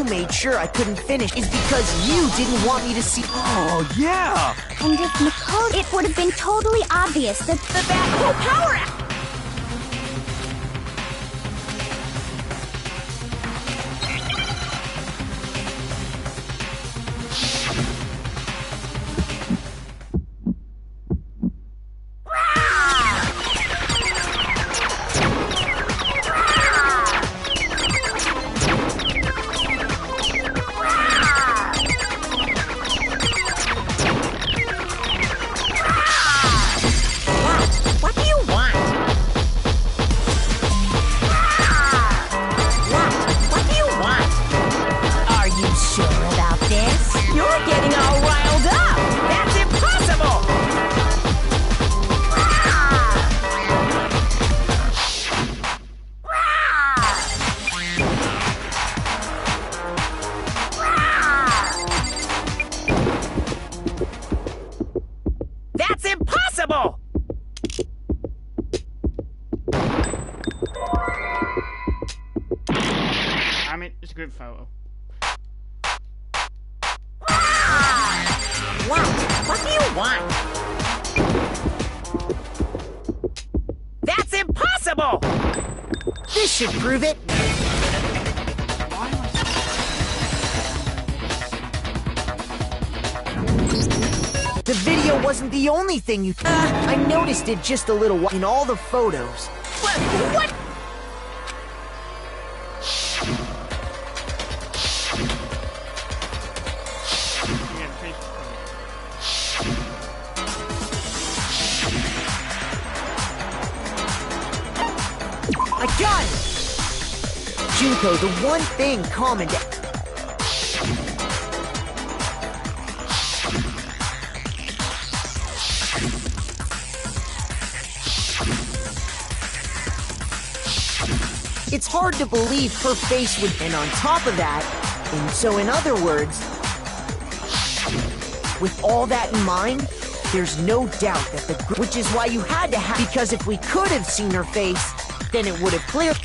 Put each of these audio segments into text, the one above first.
you made sure I couldn't finish is because you didn't want me to see. Oh, yeah! And if Makoto, it would have been totally obvious that that whole power act. I mean, it's a good photo. What do you want? That's impossible! This should prove it. The video wasn't the only thing you... I noticed it just a little while in all the photos. What? I got it! Junko, the one thing common to... It's hard to believe her face would... And on top of that, and so in other words, with all that in mind, there's no doubt that the... Which is why you had to have... Because if we could have seen her face, then it would have cleared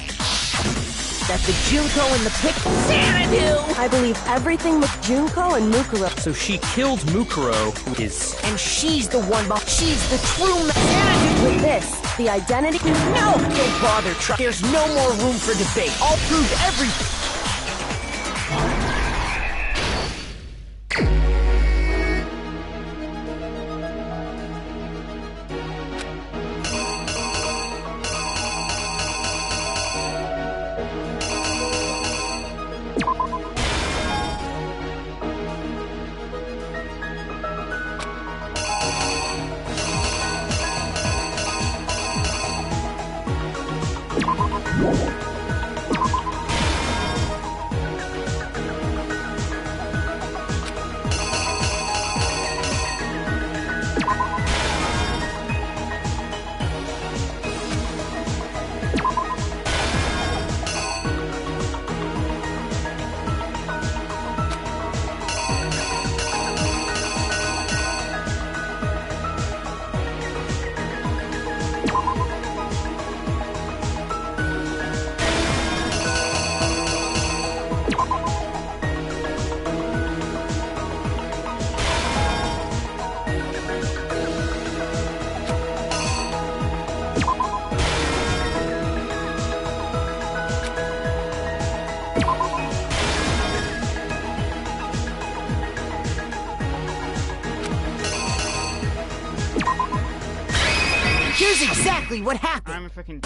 that the Junko in the pic... Xanadu! I believe everything with Junko and Mukuro. So she killed Mukuro, who is... And she's the one... She's the true... Xanadu! With this, the identity... No! Don't bother, There's no more room for debate. I'll prove everything. Here's exactly what happened. I'm a fucking...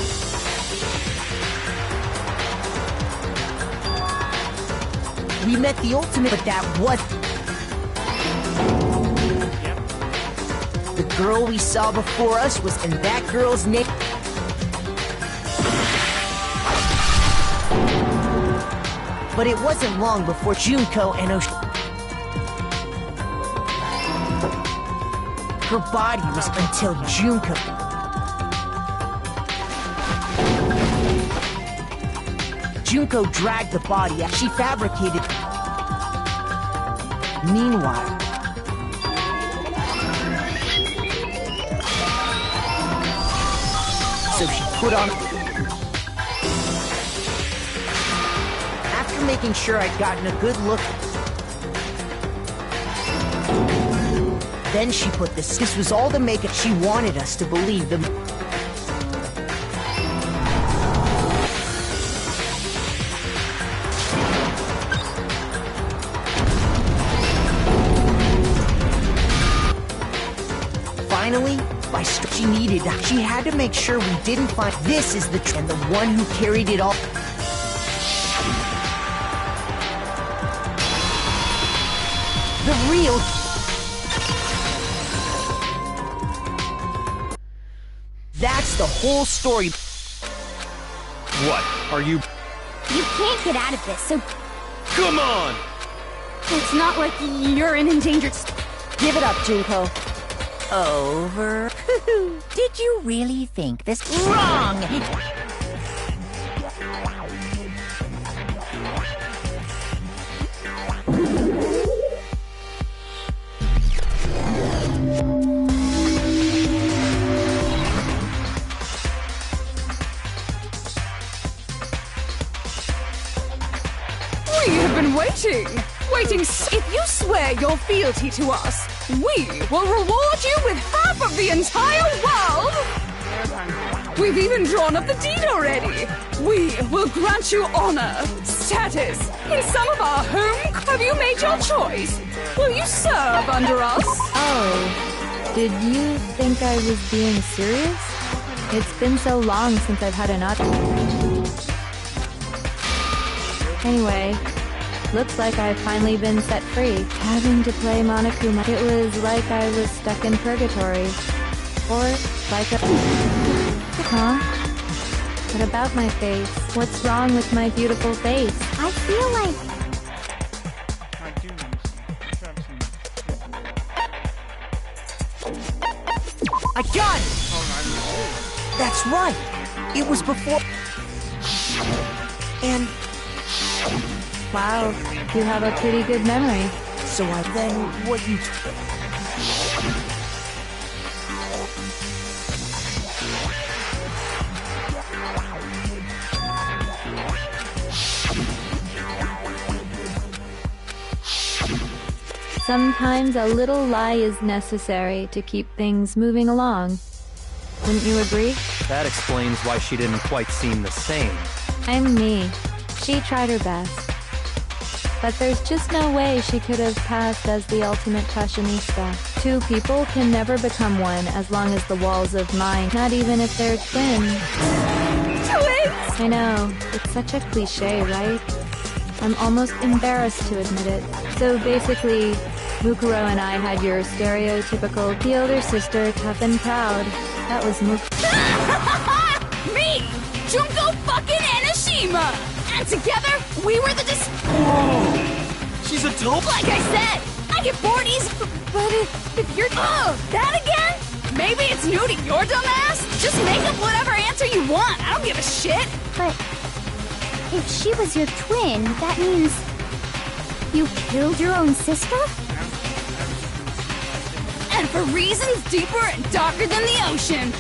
We met the ultimate, but that was... Yep. The girl we saw before us was... And that girl's name... But it wasn't long before Junko and her body was until Junko... Junko dragged the body out. She fabricated... Meanwhile... So she put on... After making sure I'd gotten a good look. Then she put this. This was all to make it. She wanted us to believe them. Finally, she needed. She had to make sure we didn't find. This is the and the one who carried it all. The real. That's the whole story. What? Are you... You can't get out of this, so Come on! it's not like you're in endangered Give it up, Junko. Over. Did you really think this? Wrong! We have been waiting. If you swear your fealty to us, we will reward you with half of the entire world. We've even drawn up the deed already. We will grant you honor, status, in some of our home. Have you made your choice? Will you serve under us? Oh, did you think I was being serious? It's been so long since I've had an Anyway, looks like I've finally been set free. Having to play Monokuma, it was like I was stuck in purgatory. Or like a... Huh? What about my face? What's wrong with my beautiful face? I feel like I do understand. I got it! That's right. It was before. And Wow, you have a pretty good memory. so then what you. Sometimes a little lie is necessary to keep things moving along. Wouldn't you agree? That explains why she didn't quite seem the same. I'm me. She tried her best. But there's just no way she could have passed as the ultimate fashionista. Two people can never become one as long as the walls of mind, not even if they're twins. Twins! I know, it's such a cliche, right? I'm almost embarrassed to admit it. So basically, Mukuro and I had your stereotypical the older sister, tough and proud. That was Me! Junko fucking Enoshima! And together, we were the She's a dope? Like I said, I get bored easy. But if you're... that again? Maybe it's new to your dumb ass? Just make up whatever answer you want. I don't give a shit. But if she was your twin, that means you killed your own sister? And for reasons deeper and darker than the ocean.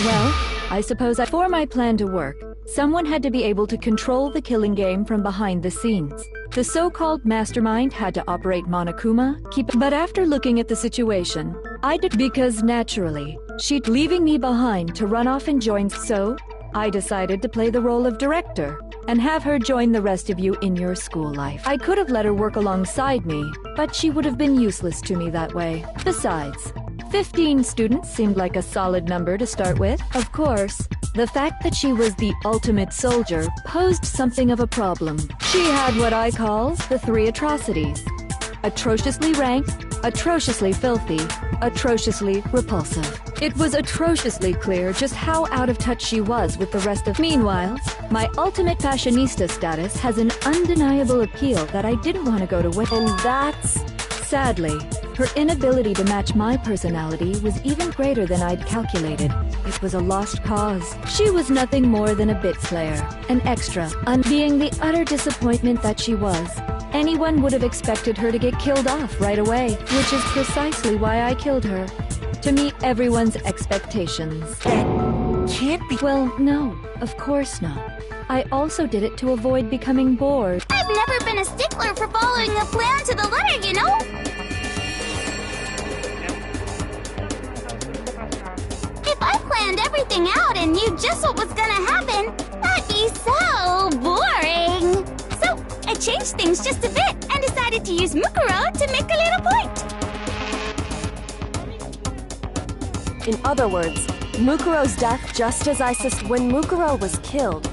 Well, I suppose for my plan to work, someone had to be able to control the killing game from behind the scenes. The so-called mastermind had to operate Monokuma, but after looking at the situation, I did because naturally, she'd leaving me behind to run off and join, so I decided to play the role of director and have her join the rest of you in your school life. I could have let her work alongside me, but she would have been useless to me that way. Besides, 15 students seemed like a solid number to start with. Of course, the fact that she was the ultimate soldier posed something of a problem. She had what I call the three atrocities. Atrociously rank, atrociously filthy, atrociously repulsive. It was atrociously clear just how out of touch she was with the rest of. Meanwhile, my ultimate fashionista status has an undeniable appeal that I didn't want to go to waste. And that's... Sadly, her inability to match my personality was even greater than I'd calculated. It was a lost cause. She was nothing more than a bit slayer, an extra, being the utter disappointment that she was. Anyone would have expected her to get killed off right away, which is precisely why I killed her. To meet everyone's expectations. That can't be. Well, no, of course not. I also did it to avoid becoming bored. I've never been a stickler for following a plan to the letter, you know? If I planned everything out and knew just what was gonna happen, that'd be so boring. So I changed things just a bit and decided to use Mukuro to make a little point. In other words, Mukuro's death just as I suspected. When Mukuro was killed,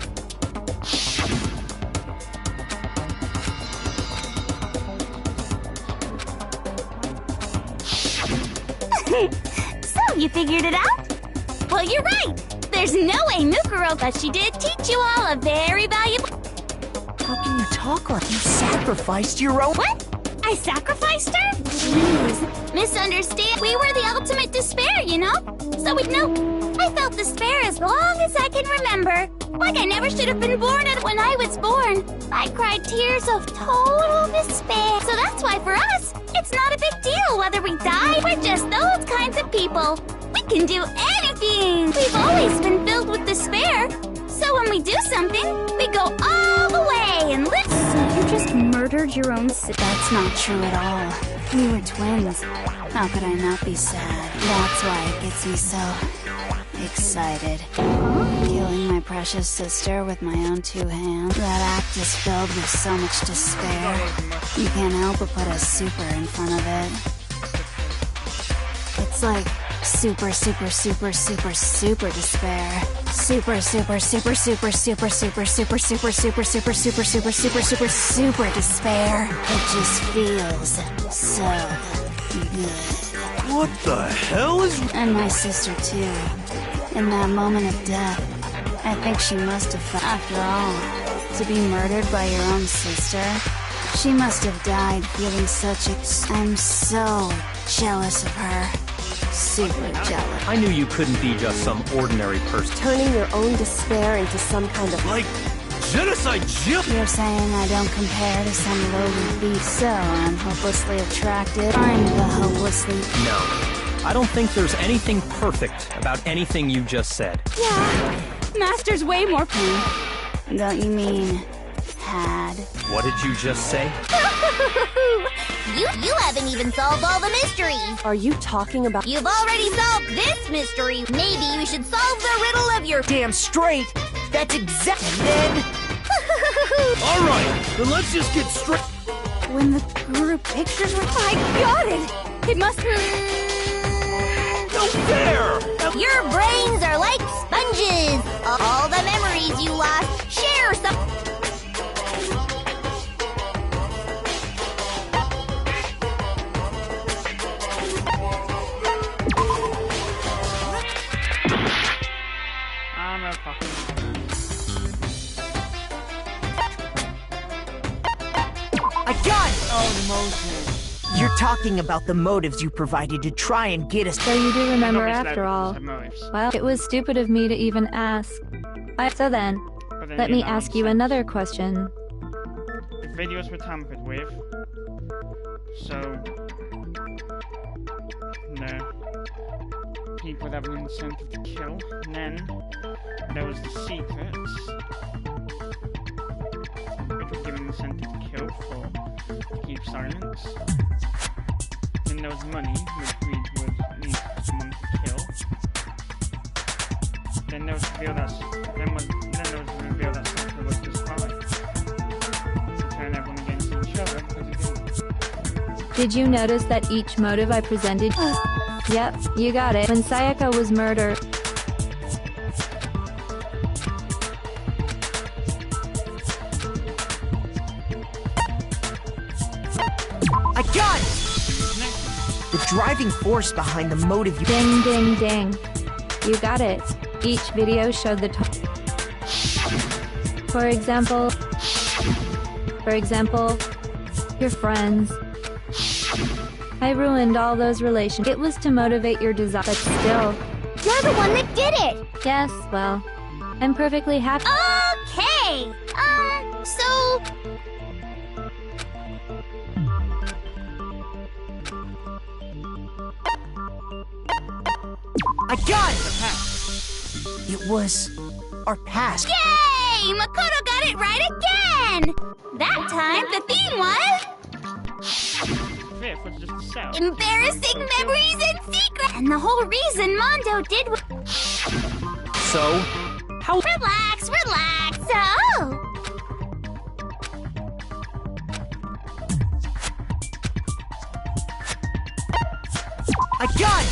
So you figured it out? Well, you're right. There's no way Mukuro, but she did teach you all a very valuable... How can you talk like you sacrificed your own? What? I sacrificed her? Jeez. Misunderstand. We were the ultimate despair, you know? So we know. I felt despair as long as I can remember. Like I never should have been born and when I was born. I cried tears of total despair. So that's why for us, it's not a big deal whether we die. We're just those kinds of people. We can do anything. We've always been filled with despair. So when we do something, we go all the way and live. So you just murdered your own sister? That's not true at all. We were twins. How could I not be sad? That's why it gets me so excited. Killing my precious sister with my own two hands. That act is filled with so much despair. You can't help but put a super in front of it. It's like super, super, super, super, super despair. Super, super, super, super, super, super, super, super, super, super, super, super, super, super, super despair. It just feels so good. What the hell is... And my sister too. In that moment of death, I think she must have felt. After all, to be murdered by your own sister, she must have died feeling such I'm so jealous of her. Super jealous. I knew you couldn't be just some ordinary person. turning your own despair into some kind of... Like, genocide Jill? You're saying I don't compare to some lowly beast, so I'm hopelessly attracted. I'm the hopelessly... No. I don't think there's anything perfect about anything you just said. Yeah, Master's way more... Don't you mean... had? What did you just say? You haven't even solved all the mysteries. Are you talking about... You've already solved this mystery. Maybe you should solve the riddle of your... Damn straight. That's exactly. Then All right, then let's just get straight. When the group pictures were... I got it! It must be... No fair! Your brains are like sponges. All the memories you lost, share some... I'm a fucking... I got it. Oh, the motive. You're talking about the motives you provided to try and get us. So you do remember Not after all. the motives. Well, it was stupid of me to even ask. So then, But then let you me know, ask you another question. The videos were tampered with. So... no. People would have an incentive to kill. And then there was the secrets, which would give an incentive to kill to keep silence. Then there was money, which we would need someone to kill. Then there was the reveal that Sakura was the spy. To turn everyone against each other because he didn't. Did you notice that each motive I presented... Yep, you got it. When Sayaka was murdered... I got it. The driving force behind the motive you... Ding, ding, ding. You got it. Each video showed the... For example, your friends. I ruined all those relations. It was to motivate your desire, but still. You're the one that did it. Yes, well, I'm perfectly happy. Okay. So... I got it. It was our past. Yay! Yay! Makoto got it right again! That time, the theme was... Fifth was just a cell. embarrassing memories and secrets! And the whole reason Mondo did was... So, how... Relax, relax! So... I got it!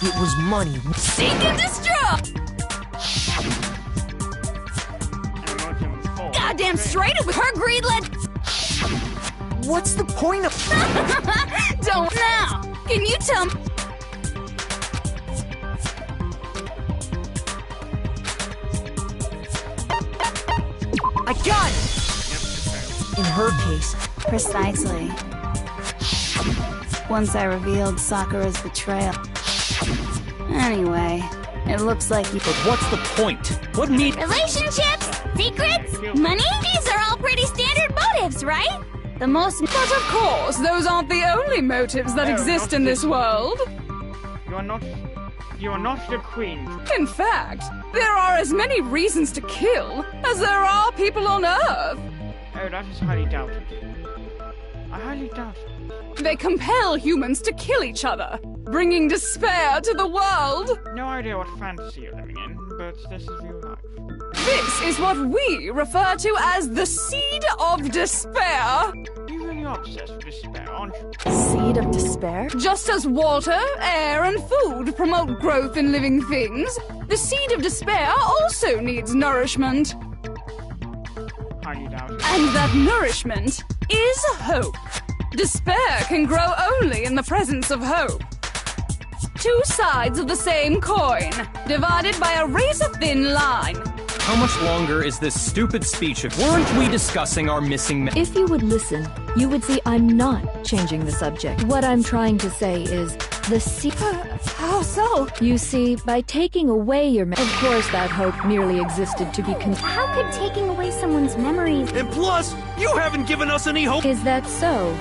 It was money. Seek and destroy! Goddamn straight it with her greed led... What's the point of... Don't now! Can you tell me... I got it! In her case, Precisely. Once I revealed Sakura's betrayal. Anyway, it looks like you... But what's the point? What need... Relationships, secrets, money? These are all pretty standard motives, right? The most... But of course, those aren't the only motives that No, exist not in this this- world. You are not the queen. In fact, there are as many reasons to kill as there are people on Earth. Oh, that is highly doubted. I highly doubt it. They compel humans to kill each other, bringing despair to the world. No idea what fantasy you're living in, but this is real life. This is what we refer to as the seed of despair. You're really obsessed with despair, aren't you? Seed of despair? Just as water, air, and food promote growth in living things, the seed of despair also needs nourishment. Highly doubted. And that nourishment is hope. Despair can grow only in the presence of hope. Two sides of the same coin, divided by a razor-thin line. How much longer is this stupid speech of... Weren't we discussing our missing... If you would listen, you would see I'm not changing the subject. What I'm trying to say is the How so? You see, by taking away your of course that hope merely existed to be How could taking away someone's memories... And plus, you haven't given us any hope. Is that so?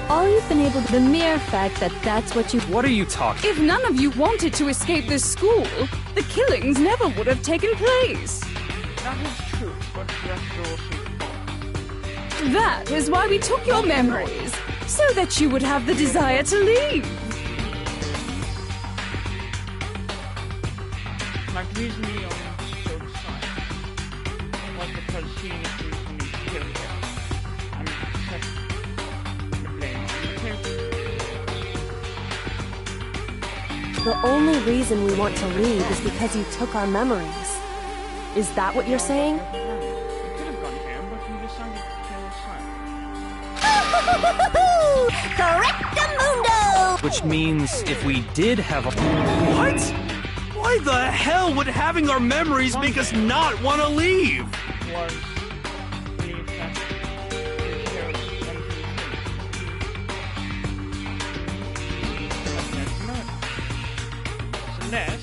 All you've been able to... The mere fact that that's what you... What are you talking... If none of you wanted to escape this school, the killings never would have taken place. That is true, but that's also false. That is why we took your memories, so that you would have the desire to leave. Like, the reason we are so excited was because she initially told me to kill her. And set the blame on the paper. The only reason we want to leave is because you took our memories. Is that what you're saying? We could have gone here, but we decided to kill silent. Correctamundo! Which means if we did have a... What? Why the hell would having our memories make us not want to leave? Was believed that to kill until Unless,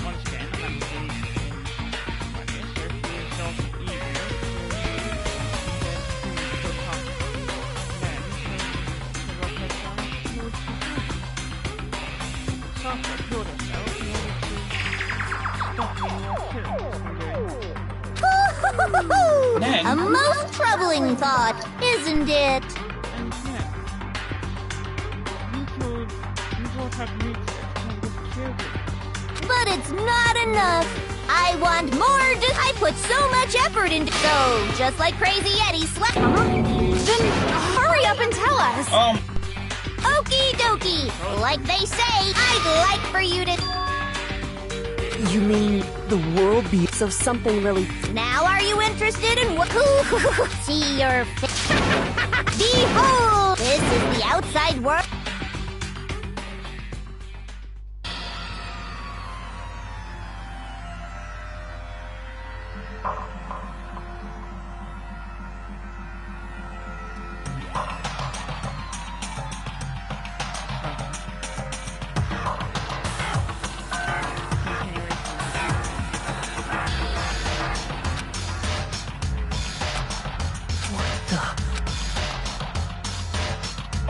once again, I'm being funny, so if he is not evil, then Sakura killed herself in order to stop anyone killed from doing A most troubling thought, isn't it? And yeah, you brought up nuclear and just killed it. But it's not enough. I want more. I put so much effort into... So, just like Crazy Eddie slept... Then hurry up and tell us. Okie dokie. Like they say, I'd like for you to... You mean the world be... So something really... Now are you interested in what... See your... Behold! This is the outside world...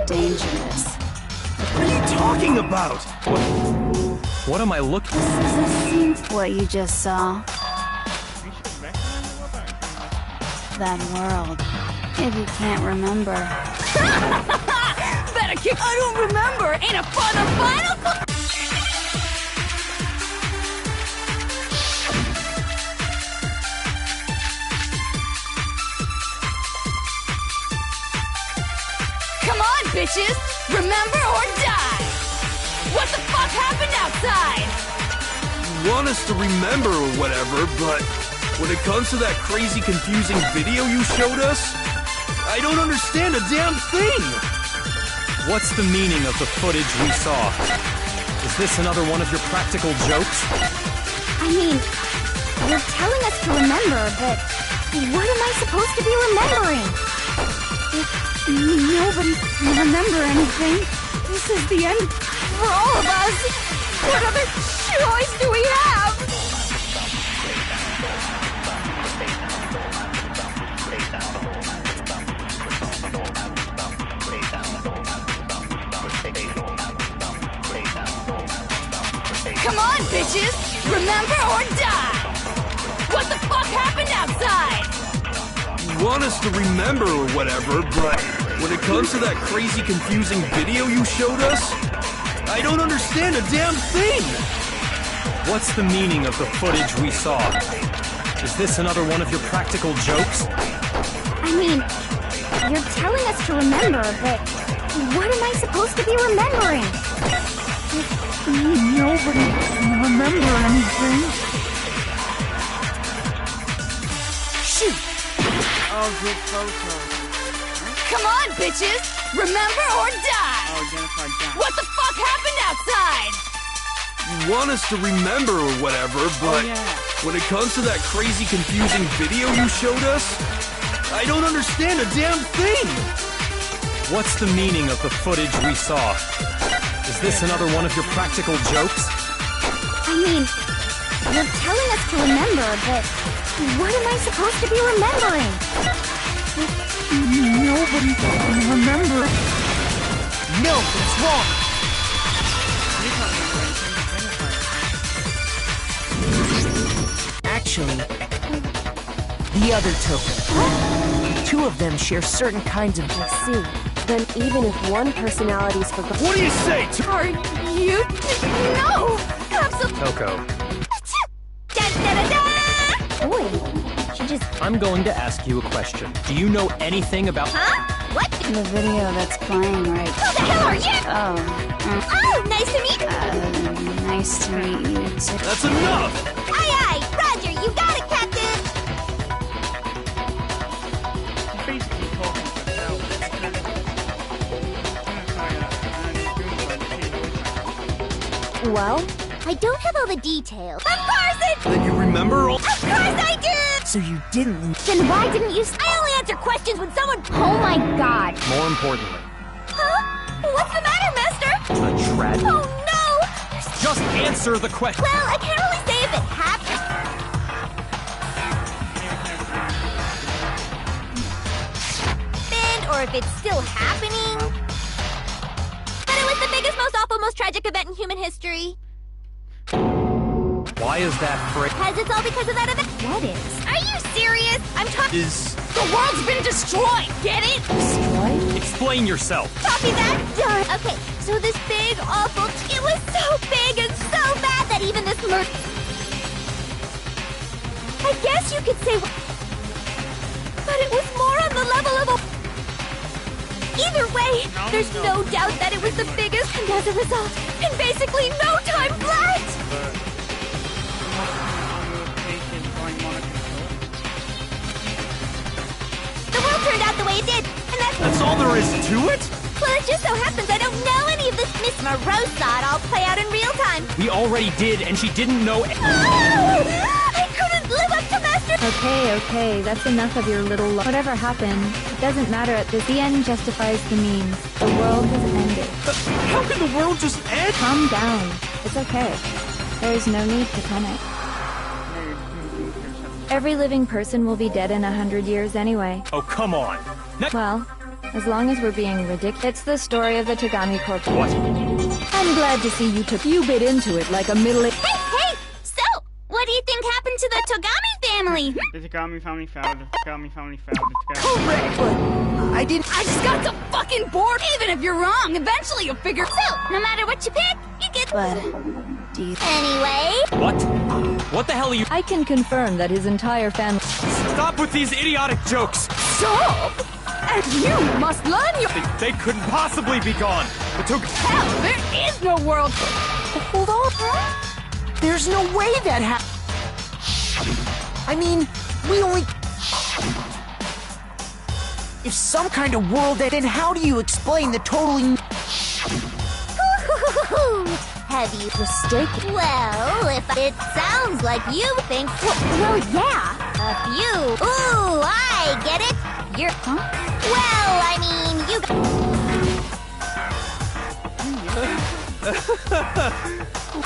Dangerous. What are you talking about? What am I looking... What you just saw? We should that world. If you can't remember. Better kick. I don't remember. Ain't it for the final? Come on, bitches! Remember or die! What the fuck happened outside? You want us to remember or whatever, but when it comes to that crazy, confusing video you showed us, I don't understand a damn thing! What's the meaning of the footage we saw? Is this another one of your practical jokes? I mean, you're telling us to remember, but what am I supposed to be remembering? Nobody can remember anything. This is the end for all of us. What other choice do we have? Come on, bitches! Remember or die! What the fuck happened outside? You want us to remember or whatever, but when it comes to that crazy, confusing video you showed us, I don't understand a damn thing! What's the meaning of the footage we saw? Is this another one of your practical jokes? I mean, you're telling us to remember, but what am I supposed to be remembering? Nobody can remember anything. Shoot! Oh, good photo. Come on, bitches! Remember or die! Oh, identify that. What the fuck happened outside? You want us to remember or whatever, but yeah. when it comes to that crazy, confusing video you showed us, I don't understand a damn thing! What's the meaning of the footage we saw? Is this another one of your practical jokes? I mean, you're telling us to remember, but what am I supposed to be remembering? Nobody can remember. No, that's wrong! Actually, the other token. Two of them share certain kinds of... I see. Then even if one personality's forgotten... What do you say, Are you? No! Absolutely. Toko, Da-da-da-da! Boy, she just... I'm going to ask you a question. Do you know anything about... Huh? What? The video that's playing right. Who the hell are you? Oh. Oh, nice to meet you. Nice to meet you too. That's enough! Aye, aye! Roger, you got it, Captain! He's basically talking to himself. Well, I don't have all the details. Of course it... Then you remember all... Of course I did! So you didn't... Then why didn't you... I only answer questions when someone... Oh my god. More importantly, Huh? What's the matter, Master? a tragedy? Oh no! Just answer the question! Well, I can't really say if it happened. Or if it's still happening. But it was the biggest, most awful, most tragic event in human history. Why is that phrase? Because it's all because of that event. What is? Are you serious? I'm talking... The world's been destroyed! Get it? Explain yourself! Copy that! Done! Okay, so this big, awful... It was so big and so bad that even this murder... I guess you could say... But it was more on the level of a... Either way, there's no doubt that it was the biggest, and as a result, in basically no time flat! The world turned out the way it did, and That's all there is to it? well, it just so happens I don't know any of this. Miss Morose saw it all play out in real time. We already did, and she didn't know... I couldn't live up to Master... Okay, that's enough of your little... Whatever happened, it doesn't matter at this. The end justifies the means. The world has ended. How can the world just end? Calm down. It's okay. There's no need to panic. Every living person will be dead in 100 years anyway. Oh, come on! Well, as long as we're being ridiculous. It's the story of the Tagami Corp. What? I'm glad to see you bit into it like a middle-aged... Hey! So, what do you think happened to the Togami family. Let's go, me family failed. Let's go, me family failed. Let's go. Correct, but I didn't. I just got so fucking bored. Even if you're wrong, eventually you'll figure. So, no matter what you pick, you get. But do you Anyway, What? What the hell are you? I can confirm that his entire family. Stop with these idiotic jokes! stop? And you must learn your. They couldn't possibly be gone! It took. Hell, there is no world. Hold on. There's no way that happened. I mean, we only. If some kind of world, then how do you explain the totally. have you mistaken? Well, if it sounds like you think. Well, yeah. A few. Ooh, I get it. You're. Huh? Well, I mean, you.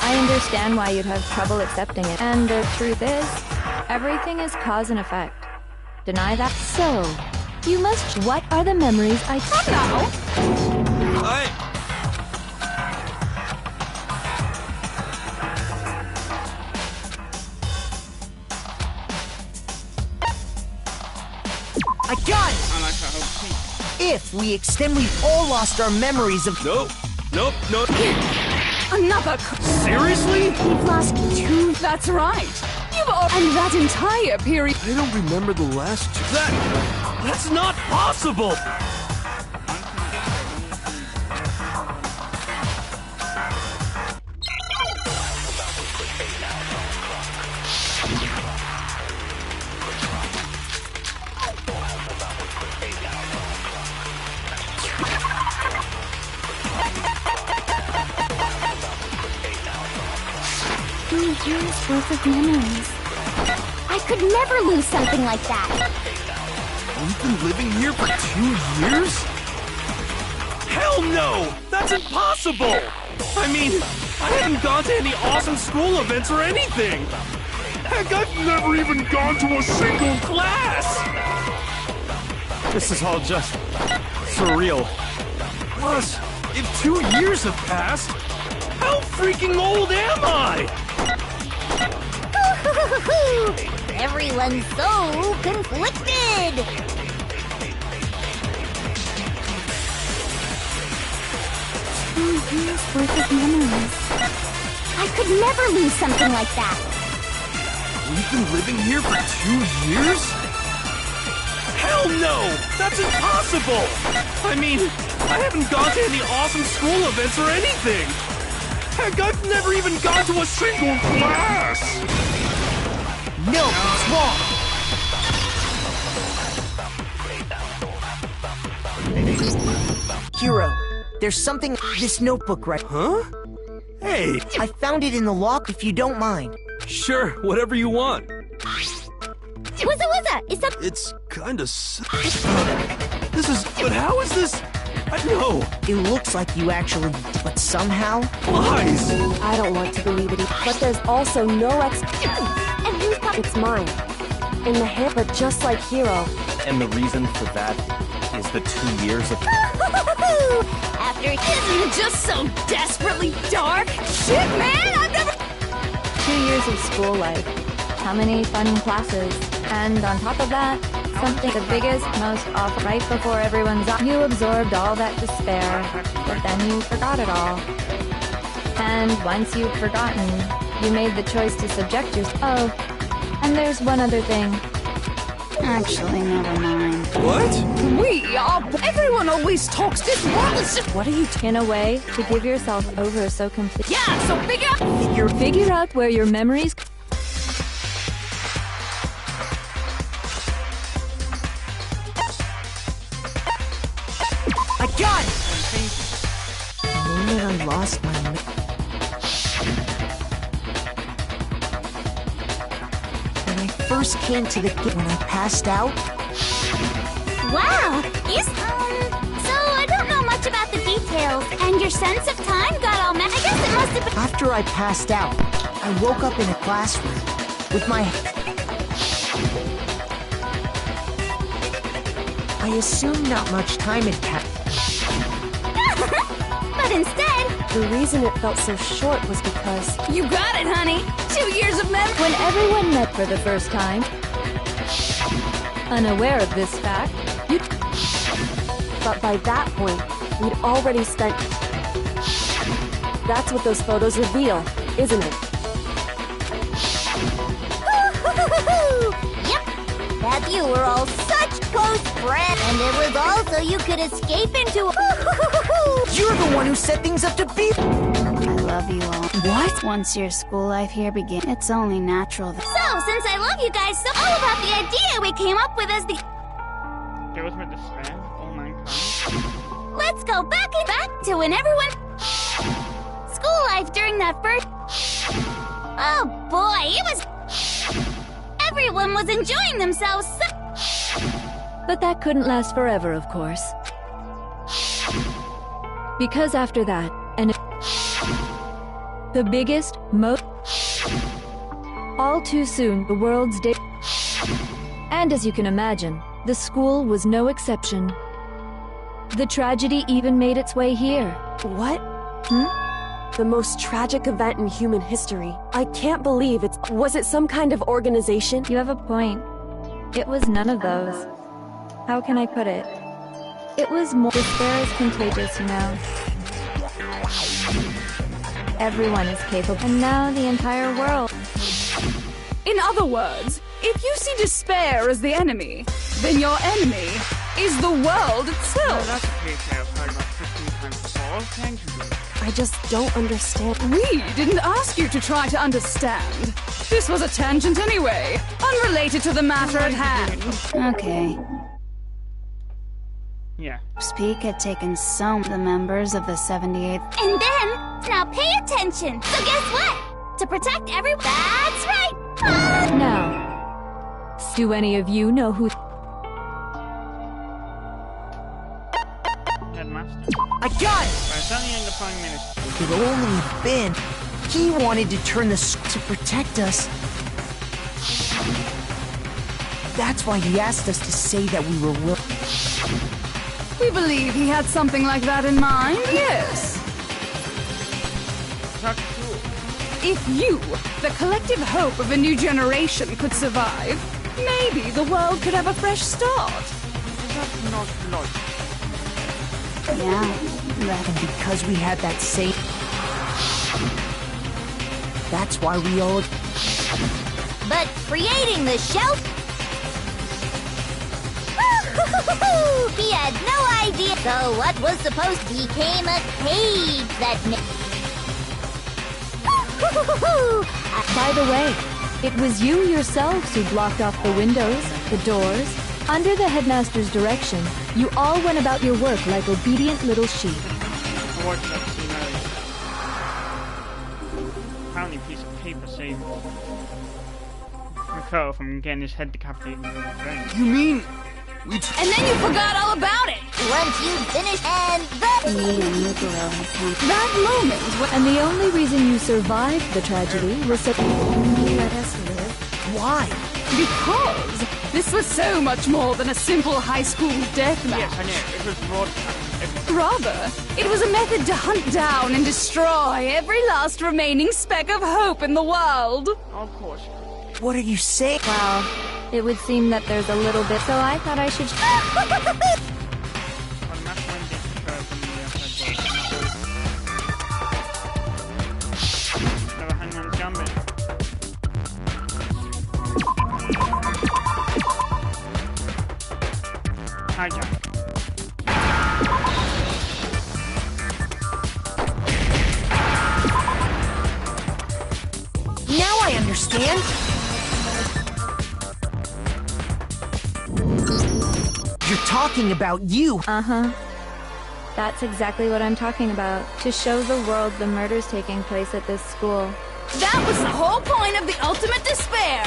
I understand why you'd have trouble accepting it. And the truth is, everything is cause and effect. Deny that? So, you must. What are the memories I. I got it! I like her whole team. If we extend, we've all lost our memories of. Nope. Nope. Nope. Another. Seriously? You've lost two. That's right. You've all. And that entire period. I don't remember the last two. That's not possible! 2 years worth of memories. I could never lose something like that. We've been living here for 2 years? Hell no! That's impossible! I mean, I haven't gone to any awesome school events or anything! Heck, I've never even gone to a single class! This is all just surreal. Plus, if 2 years have passed, how freaking old am I? Everyone's so conflicted. 2 years worth of memories. I could never lose something like that. We've been living here for 2 years? Hell no! That's impossible! I mean, I haven't gone to any awesome school events or anything! Heck, I've never even gone to a single class! No, it's wrong! Hero, there's something. This notebook, right? Huh? Hey! I found it in the lock if you don't mind. Sure, whatever you want. What's is that? It's kinda this is. But how is this? I know. It looks like you actually. But somehow. Lies! I don't want to believe it, but there's also no And who's It's mine. In the hand, but just like Hero. And the reason for that is the 2 years of. After Isn't it just so desperately dark? Shit, man, I've never. 2 years of school life. How many fun classes? And on top of that, something the biggest, most awful. Right before everyone's up, you absorbed all that despair, but then you forgot it all. And once you've forgotten, you made the choice to subject yourself. Oh, and there's one other thing. Actually, never mind. What? We are. Everyone always talks. This world is just. What are you in a way to give yourself over so completely? Yeah, so figure. Figure out where your memories. I got it! The moment I lost my. When I first came to the when I passed out. Wow! So I don't know much about the details, and your sense of time got all I guess it must have been. After I passed out, I woke up in a classroom with my. I assumed not much time had passed. But instead, The reason it felt so short was because... You got it, honey! 2 years of memory! When everyone met for the first time, unaware of this fact, But by that point, we'd already spent... That's what those photos reveal, isn't it? Yep, that you were all such close friends, and it was all so you could escape into. You're the one who set things up to be. I love you all. What? Once your school life here begins, it's only natural that... So, since I love you guys so, all about the idea we came up with as the. The ultimate despair of all mankind. Let's go back to when everyone. School life during that first. Oh boy, it was. Everyone was enjoying themselves. but that couldn't last forever, of course. Because after that, and the biggest, all too soon, the world's day. And as you can imagine, the school was no exception. The tragedy even made its way here. What? The most tragic event in human history. I can't believe it's... Was it some kind of organization? You have a point. It was none of those. How can I put it? It was more... Despair is contagious, you know. Everyone is capable. And now the entire world. In other words, if you see despair as the enemy, then your enemy is the world No, itself. that's a cliche I've heard about 15 times before. Thank you. I just don't understand. We didn't ask you to try to understand. This was a tangent anyway, unrelated to the matter at hand. Okay. Yeah. Speak had taken some of the members of the 78th. And then, now pay attention. So guess what? To protect everyone. That's right. Now, do any of you know who... Headmaster. I got it! By sending the Prime Minister. It could only have been he wanted to turn the to protect us. That's why he asked us to say that we were We believe he had something like that in mind, yes. That's cool. If you, the collective hope of a new generation, could survive, maybe the world could have a fresh start. That's not logical. Yeah, And because we had that same... That's why we all... But creating the shelf. He had no idea. So what was supposed to became a cage that By the way, it was you yourselves who blocked off the windows, the doors. Under the headmaster's direction, you all went about your work like obedient little sheep. I watched that scene earlier. Apparently a piece of paper saved Rico from getting his head decapitated in the brain. You mean we And then you forgot all about it. once you finish and the me and Muguro had come. That moment when... And the only reason you survived the tragedy was so... Let us live. Why? Because this was so much more than a simple high school deathmatch. Yes, I know. It was broadcast. Rather, it was a method to hunt down and destroy every last remaining speck of hope in the world. Of course. What are you saying? Well, it would seem that there's a little bit, so I thought I should... But that's when they occurred from the outside world. Never hangman's gambit. Hijack. Now I understand. You're talking about you. Uh-huh. That's exactly what I'm talking about. To show the world the murders taking place at this school. That was the whole point of the ultimate despair.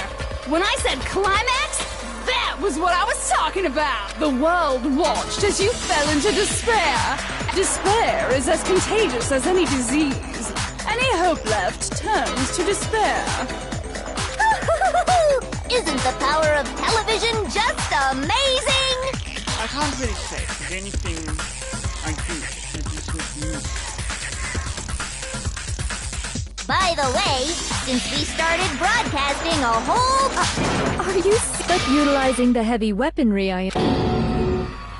When I said climax, that was what I was talking about. The world watched as you fell into despair. Despair is as contagious as any disease. Any hope left turns to despair. Isn't the power of television just amazing? I can't really say, because anything I do is just with music. By the way, since we started broadcasting a whole... Are you stuck utilizing the heavy weaponry I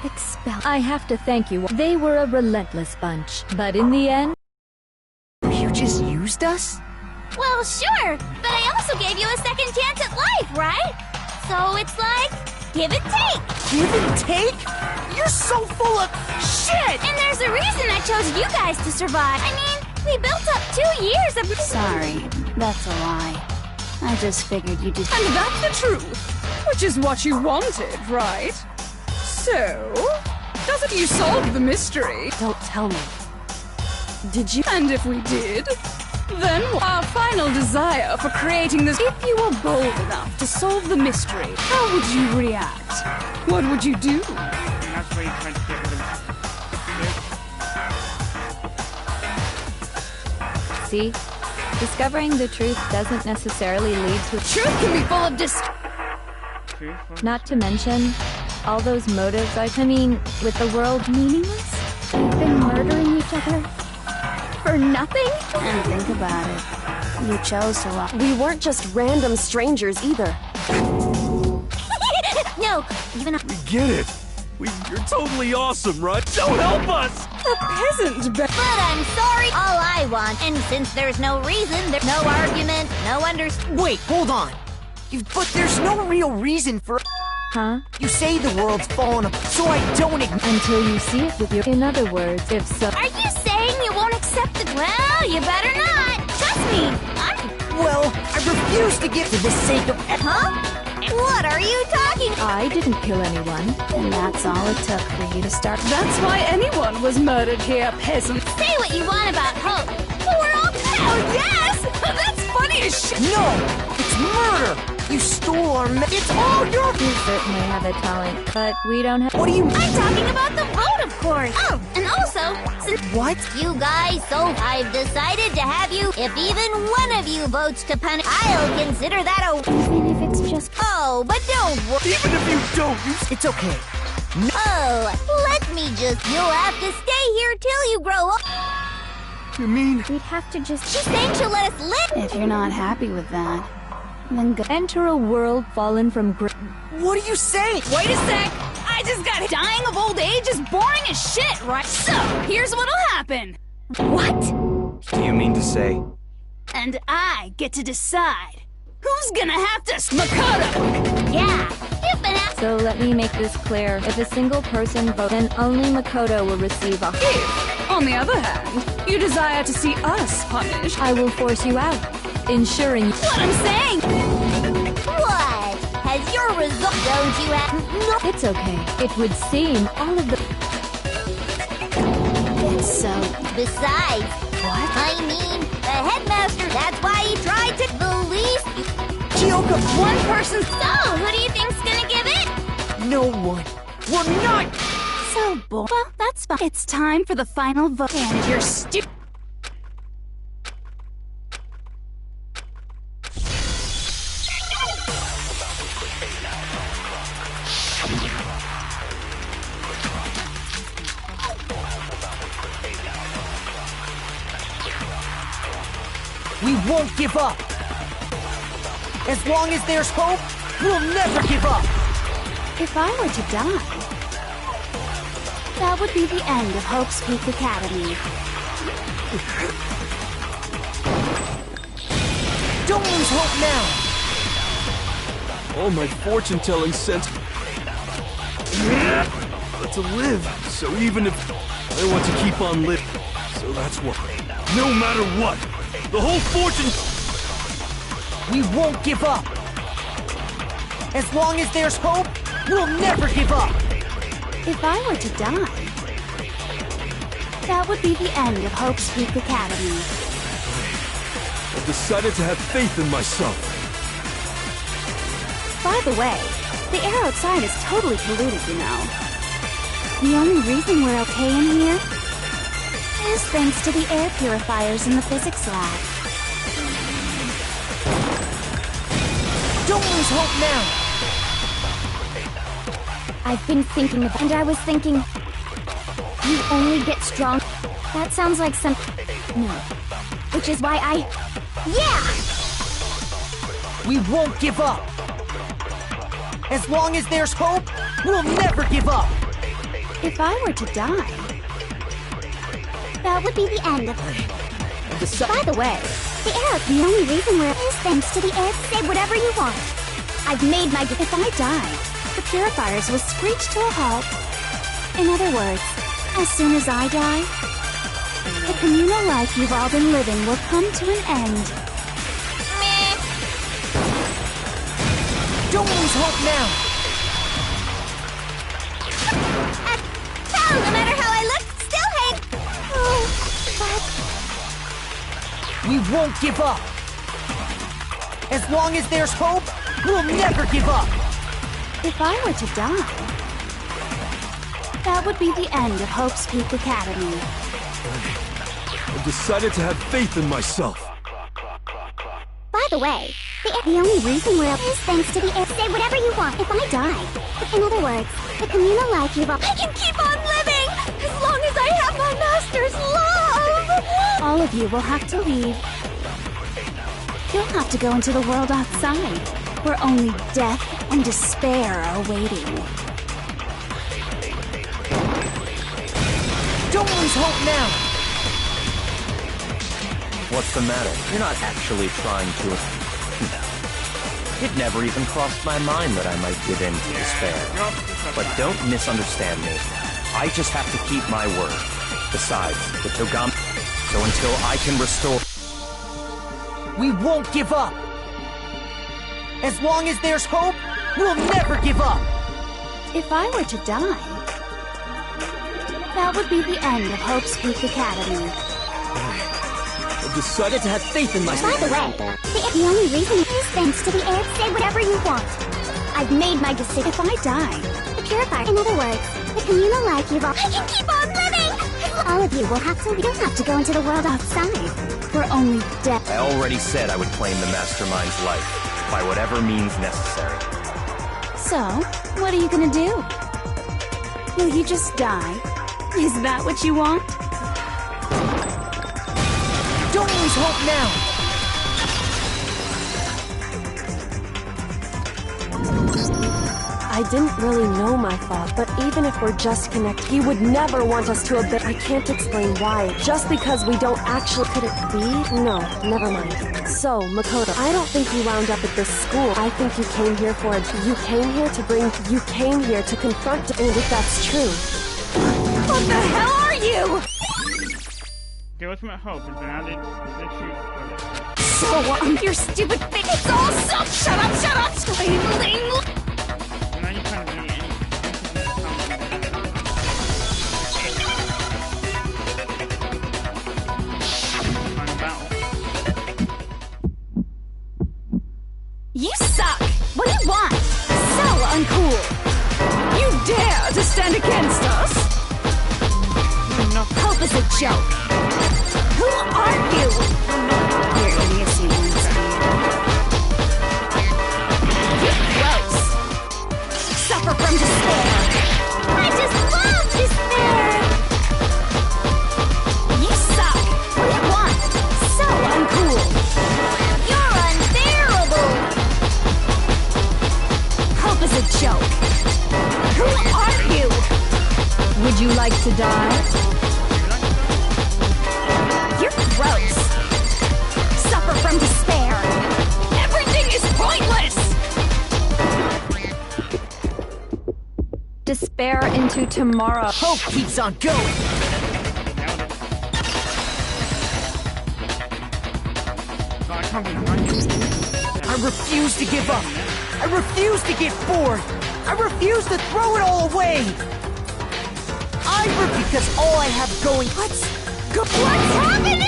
expel? I have to thank you. They were a relentless bunch, but in the end... You just used us? Well, sure, but I also gave you a second chance at life, right? So it's like, give and take. Give and take? You're so full of shit! And there's a reason I chose you guys to survive. I mean, we built up 2 years of... Sorry, that's a lie. I just figured you just... And that's the truth, which is what you wanted, right? So, doesn't you solve the mystery? Don't tell me. Did you? And if we did, then our final desire for creating this... If you were bold enough to solve the mystery, how would you react? What would you do? And that's why you tried to get rid of See? Discovering the truth doesn't necessarily lead to... Truth can be full of truth. Not to mention, all those motives I mean, with the world meaningless? We've been murdering each other? For nothing? And think about it. You chose to walk. We weren't just random strangers either. No, even... We get it. You're totally awesome, right? So help us! a peasant. But I'm sorry, all I want. And since there's no reason, there's no argument, no Wait, hold on. But there's no real reason for... Huh? You say the world's fallen apart, so I don't... Until you see it with your... In other words, if so... Are you saying you won't accept the... Well, you better not. Trust me, Well, I refuse to give for the sake of... Huh? What are you talking... I didn't kill anyone. And that's all it took for you to start. That's why anyone was murdered here, peasant. Say what you want about hope, but we're all... Oh, yes! That's funny as shit. No! It's murder! You stole our It's all your... You certainly have a talent, but we don't have... What do you... I'm talking about the vote, of course. Oh, and also, since... What? You guys, so I've decided to have you... If even one of you votes to punish... I'll consider that a... Even if it's just... Oh, but don't worry. Even if you don't, It's okay. Oh, let me just... You'll have to stay here till you grow up. You mean... We'd have to just... She's saying she'll let us live. If you're not happy with that, then go... Enter a world fallen from... What are you saying? Wait a sec. I just got it. Dying of old age is boring as shit, right? So, here's what'll happen. What? Do you mean to say? And I get to decide who's gonna have to... Makoto! Yeah, you've been asked... So let me make this clear. If a single person votes, then only Makoto will receive a... If, on the other hand, you desire to see us punished, I will force you out, ensuring... what I'm saying! What? Has your result... Don't you have... No, it's okay. It would seem all of the... It's so... Besides... What? I mean, the headmaster, that's why he tried to... The least... Chioka, One person... So, who do you think's gonna give it? no one. We're not... so boring. Well, that's fine. It's time for the final vote. And you're stupid. We won't give up. As long as there's hope, we'll never give up. If I were to die, that would be the end of Hope's Peak Academy. Don't lose hope now. all my fortune-telling sense... But to live, so even if I want to keep on living, so that's what... No matter what, the whole fortune... We won't give up. As long as there's hope, we'll never give up. If I were to die, that would be the end of Hope's Peak Academy. I've decided to have faith in myself. By the way, the air outside is totally polluted, you know. The only reason we're okay in here is thanks to the air purifiers in the physics lab. Don't lose hope now. I've been thinking of, and I was thinking, you only get strong. That sounds like some... No. Which is why Yeah! We won't give up. As long as there's hope, we'll never give up. If I were to die, That would be the end of By the way, the only reason we're is thanks to the air. Say whatever you want. I've made my if I die, the purifiers will screech to a halt. In other words, as soon as I die, the communal life you've all been living will come to an end. Meh. Don't lose hope now. Hell, no matter how I look, still hate. Oh, but We won't give up. As long as there's hope, we'll never give up. If I were to die, that would be the end of Hope's Peak Academy. I've decided to have faith in myself. by the way, the only reason we're is thanks to the air. Say whatever you want. If I die, in other words, the communal life you've all. I can keep on living as long as I have my master's love. All of you will have to leave. You'll have to go into the world outside, where only death and despair are waiting. Don't lose hope now! What's the matter? You're not actually trying to... It never even crossed my mind that I might give in to despair. But don't misunderstand me. I just have to keep my word. Besides, the Togami... So until I can restore... We won't give up! As long as there's hope, we'll never give up! If I were to die, that would be the end of Hope's Peak Academy. I've decided to have faith in myself. By the way, the only reason is thanks to the air. Say whatever you want. I've made my decision. If I die, The purifier. In other words, the communal life you've all. I can keep on living! All of you will have to. You don't have to go into the world outside. where only death. I already said I would claim the Mastermind's life, by whatever means necessary. So, what are you gonna do? Will you just die? Is that what you want? Don't lose hope now! I didn't really know my father, but even if we're just connected, he would never want us to obey. I can't explain why. Just because we don't actually. Could it be? No, never mind. So, Makoto, I don't think you wound up at this school. I think you came here for it. You came here to bring. You came here to confront. And if that's true. What the hell are you? The ultimate hope has been added to the truth of it. So, your stupid thing. It's all so. Shut up, shut up! Now you can't really You suck! What do you want? So uncool! You dare to stand against us? Hope is a joke! Who are you? Your idiocy wants me. You're gross! Suffer from despair! I just love despair! You suck! What do you want? So uncool! You're unbearable! Hope is a joke! Who are you? Would you like to die? You're gross! Suffer from despair! Everything is pointless! Despair into tomorrow. Hope keeps on going! I can't be running. I refuse to give up! I refuse to get bored! I refuse to throw it all away! Because all I have going... What's happening?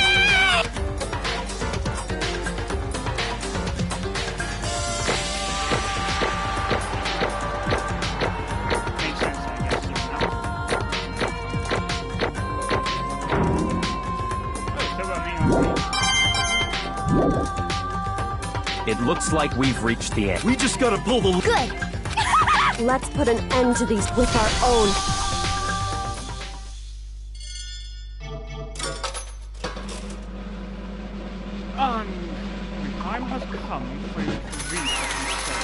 Makes sense, I guess. Oh, so about me. It looks like we've reached the end. We just gotta pull the... Good. Let's put an end to these with our own. has come for you to read what you say.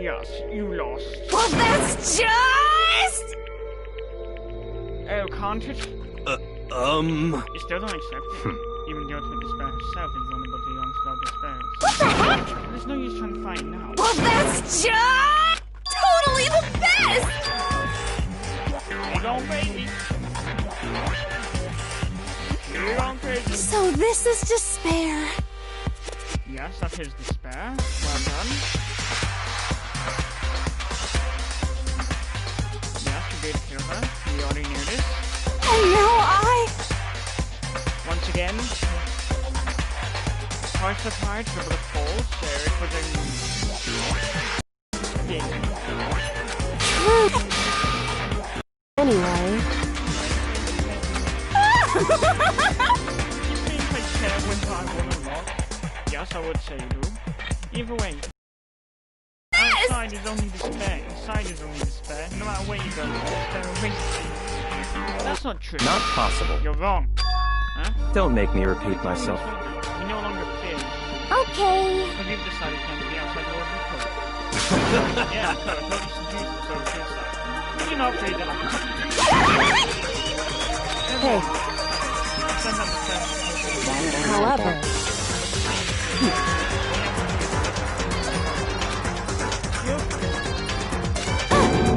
Yes, you lost. Well, that's just... Oh, can't it? You still don't accept it. Even the ultimate despair herself is vulnerable to the onslaught of despair. What the heck? There's no use trying to fight now. Well, that's just... totally the best! You're going crazy. You're going crazy. So this is despair. Yes, that is despair. Well done. Yes, you did kill her. We already knew this. And now Once again, twice as hard for the falls, so it was a... Anyway. Yes, I would say you do. Either way. Outside is only despair. Inside is only despair. No matter where you go, despair awaits you. That's not true. Not possible. You're wrong. Huh? Don't make me repeat myself. We no longer fear. Okay. Because you've decided to be outside the ordinary code. Yeah, the code. Code is seduced us over to your side. You're not afraid that Hey. Send them the test. However.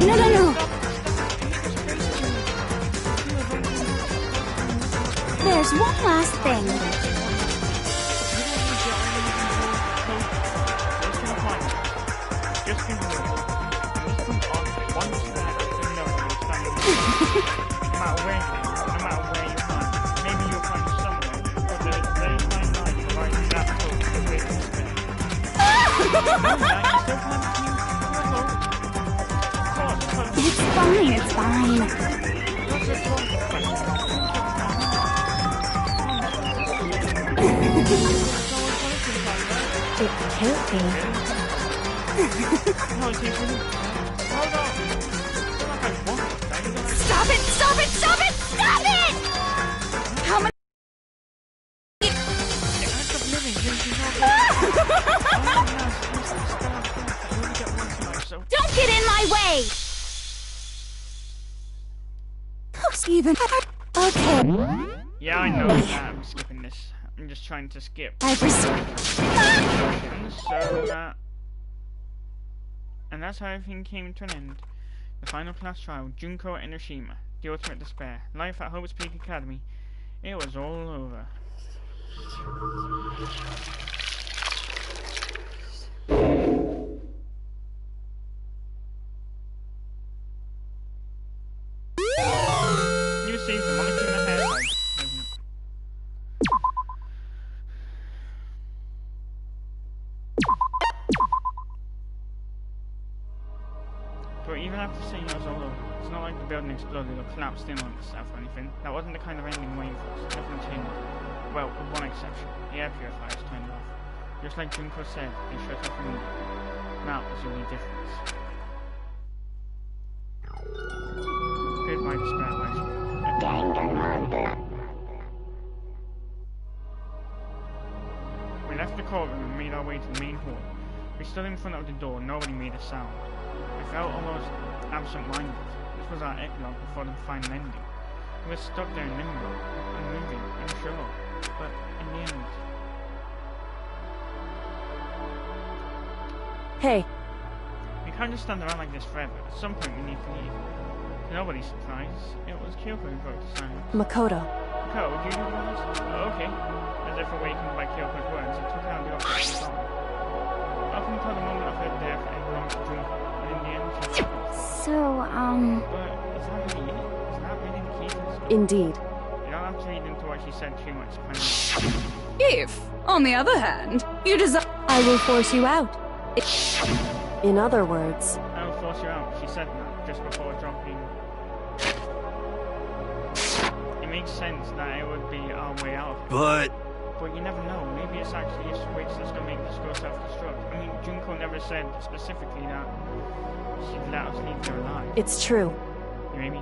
No. There's one last thing. Just no matter where you find. Maybe you'll find somewhere, but there is a very fine line right in that code to break this thing. It's fine. It can't be. Stop it! How many... Don't get in my way! Even. Okay. Yeah, I know that. I'm skipping this. I'm just trying to skip. I've received. And that's how everything came to an end. The final class trial, Junko Enoshima, the ultimate despair, life at Hope's Peak Academy. It was all over. You see, the Monokuma hairstyle. But even after seeing it was all over, it's not like the building exploded or collapsed in on itself or anything. That wasn't the kind of ending waiting for us. Everything changed. Well, with one exception. The air purifiers turned off. Just like Junko said, they shut off immediately. That was the only difference. Goodbye, despair, high school. Danganronpa. We left the courtroom and made our way to the main hall. We stood in front of the door, nobody made a sound. I felt almost absent-minded. This was our epilogue before the final ending. We were stuck there in limbo, unmoving, unsure. But in the end... Hey. We can't just stand around like this forever. At some point we need to leave. To nobody's surprise, it was Kyoko who broke the silence. Makoto. Kyoko, do you do words? Oh, okay. As if awakened by Kyoko's words, I took out the offer and was on. Up until the moment of her death, I belonged to Junko. And in the end, she took it. So, But is that really it? Is that really the key to this? Indeed. You don't have to read into what she said too much, Penny. If, on the other hand, you desire... I will force you out. In other words. I will force you out, she said that, just before dropping. It makes sense that it would be our way out of it. But you never know, maybe it's actually a switch that's gonna make this go self-destruct. I mean, Junko never said specifically that she'd let us leave her alive. It's true. Maybe.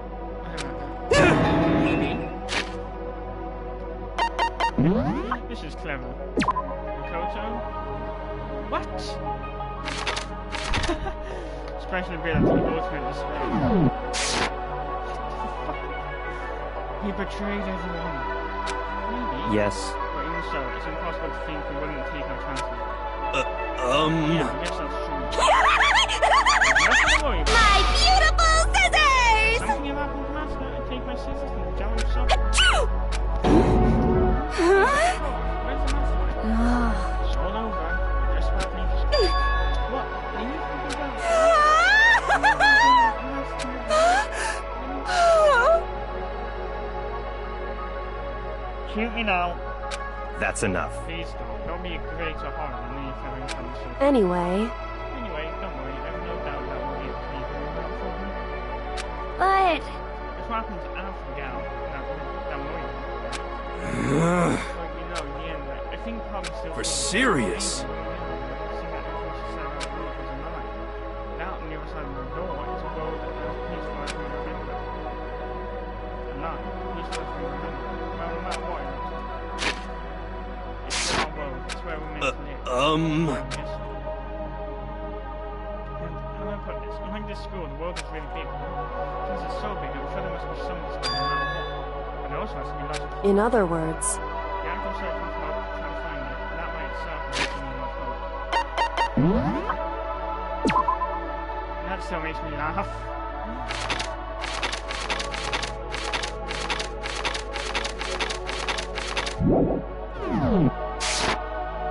This is clever. Makoto? What? Special ability, ultimate despair. He betrayed everyone. Maybe. Yes. But even so, it's impossible to think we wouldn't take our chances. Yeah, I guess that's true. Nothing to worry about. My beautiful scissors! Something about the master and take my scissors from the jar of soap. Where's the master? It's all over. Just about leave. What? Leave? Shoot me now. That's enough. Please don't. Don't be a greater horror than me having conversation. Anyway, Anyway, don't worry. I have no doubt that will be a pretty good one for me. But If what happens after Gal, that will worry about. But you know, in the end, I think probably still. For serious? Now, on the other side of the door is a world that has peaceful as we remember. And not peaceful as we remember. Well, no matter what it is. It's our world. It's where we're meant to live. Yes. And how do I put this? Unlike this school, the world is really big. Because it's so big, I'm sure there must be some that's going on. But there also has to be lots of. in other words, You have to search for hope, try and find it. And that by itself is making me love hope. And that still makes me laugh.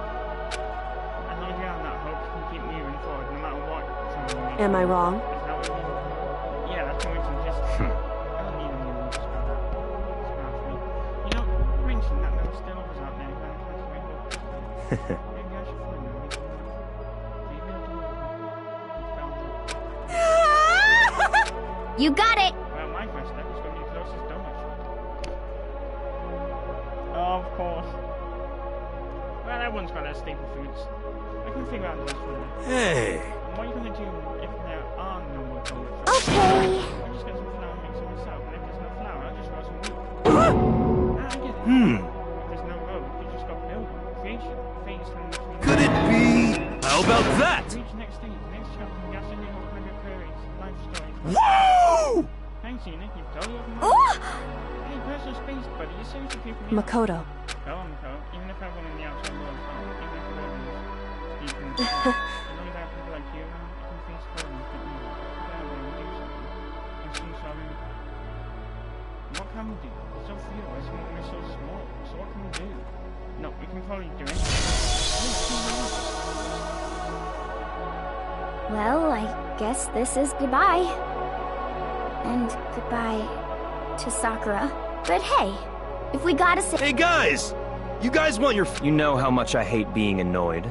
As long as you have that hope, you can keep moving forward no matter what. am I wrong? Is that what you mean? Yeah, that's what some history. I don't need any more spell that. Spell for me. You know, you mentioned that there were still others out there who hadn't tried to make hope. Maybe I should find them. Maybe I'll do it. you got it! Well, my first step is going to be the closest donut shop. Of course. Well, everyone's got their staple foods. I can figure out those for them. Hey! And what are you going to do if there are no more donut shops? Okay. I'll just get some flour and make some myself. And if there's no flour, I'll just roast some wheat. I get it. If there's no road, you just got building. Creation. Fate is standing between. Could it be? How about that? Reach next stage. Next chapter. Gasoline or Hundred Prairies. Life story. Whoa! Thanks, Enoch. You've totally opened my Ooh! eyes. Hey, personal space, buddy. You seriously people need. Makoto. Go on, Ko. Even if everyone in the outside world is wrong, even if the world is speaking, as long as I have people like you around, I can face forward and keep moving. Go out there and do something. I'm so sorry. What can we do? It's so few of us and we're so small. So what can we do? No, we can probably do anything. Well, I guess this is goodbye. And goodbye to Sakura. But hey, if we gotta say. Hey guys! You guys want your You know how much I hate being annoyed.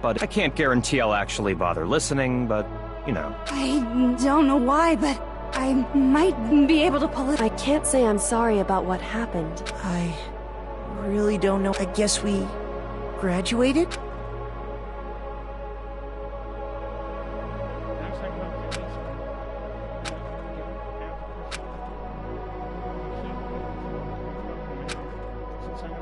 But I can't guarantee I'll actually bother listening, but, you know. I don't know why, but I might be able to pull it. I can't say I'm sorry about what happened. I really don't know. I guess we graduated? Looks like we'll get this one. Since I have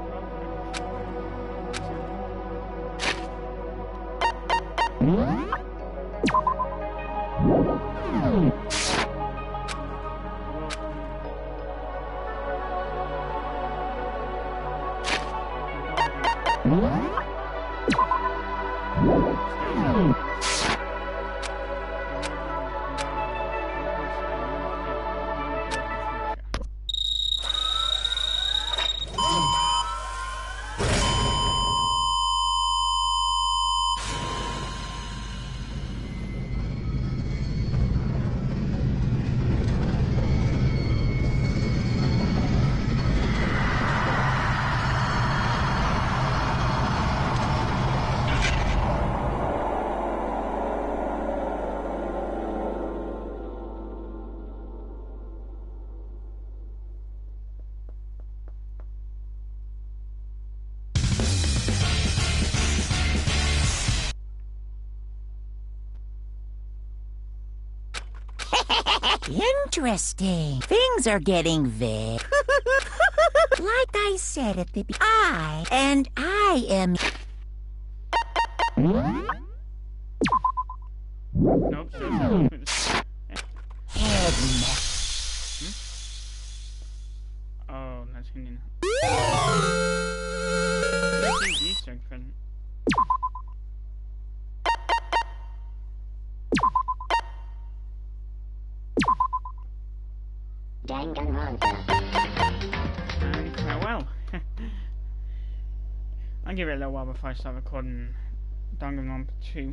Interesting. Things are getting vague. Like I said at the I am... Nope, so Oh, that's Indian. Easter egg present. Danganronpa. And farewell. I'll give it a little while before I start recording Danganronpa 2.